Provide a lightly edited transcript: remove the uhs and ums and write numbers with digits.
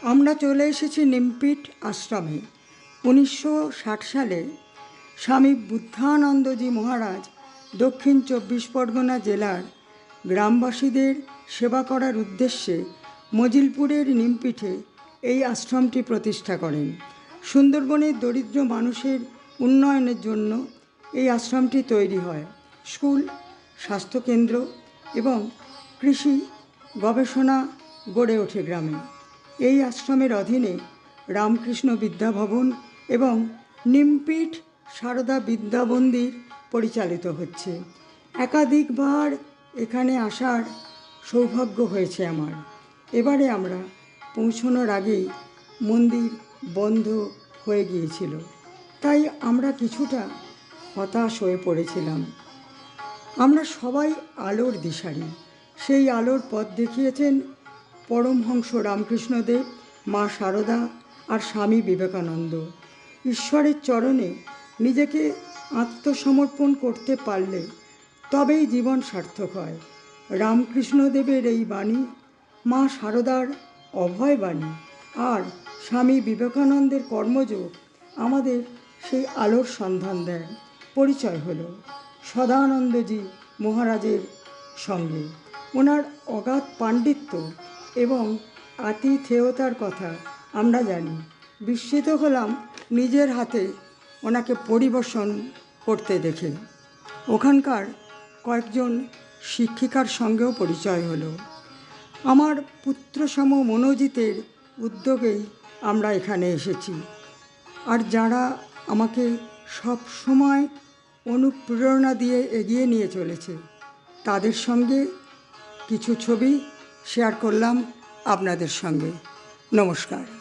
আমরা চলে এসেছি নিমপিট আশ্রমে। 1960 সালে স্বামী বুদ্ধানন্দজি মহারাজ দক্ষিণ 24 পরগনা জেলার গ্রামবাসীদের সেবা করার উদ্দেশ্যে মজিলপুরের নিমপিঠে এই আশ্রমটি প্রতিষ্ঠা করেন। সুন্দরবনের দরিদ্র মানুষের উন্নয়নের জন্য এই আশ্রমটি তৈরি হয়। স্কুল, স্বাস্থ্যকেন্দ্র এবং কৃষি গবেষণা গড়ে ওঠে গ্রামে। এই আশ্রমের অধীনে রামকৃষ্ণ বিদ্যাভবন এবং নিমপিট সারদা বিদ্যা মন্দির পরিচালিত হচ্ছে। একাধিকবার এখানে আসার সৌভাগ্য হয়েছে আমার। এবারে আমরা পৌঁছানোর আগেই মন্দির বন্ধ হয়ে গিয়েছিল, তাই আমরা কিছুটা হতাশ হয়ে পড়েছিলাম। আমরা সবাই আলোর দিশারি। সেই আলোর পথ দেখিয়েছেন পরমহংস রামকৃষ্ণদেব, মা সারদা আর স্বামী বিবেকানন্দ। ঈশ্বরের চরণে নিজেকে আত্মসমর্পণ করতে পারলে তবেই জীবন সার্থক হয়। রামকৃষ্ণদেবের এই বাণী, মা সারদার অভয় বাণী আর স্বামী বিবেকানন্দের কর্মযোগ আমাদের সেই আলোর সন্ধান দেয়। পরিচয় হলো সদানন্দজি মহারাজের সঙ্গে। ওনার অগাধ পাণ্ডিত্য এবং আতিথেয়তার কথা আমরা জানি। বিস্মিত হলাম নিজের হাতে ওনাকে পরিবেশন করতে দেখে। ওখানকার কয়েকজন শিক্ষিকার সঙ্গেও পরিচয় হলো। আমার পুত্রসম মনোজিতের উদ্যোগেই আমরা এখানে এসেছি। আর যারা আমাকে সব সময় অনুপ্রেরণা দিয়ে এগিয়ে নিয়ে চলেছে, তাদের সঙ্গে কিছু ছবি শেয়ার করলাম আপনাদের সঙ্গে। নমস্কার।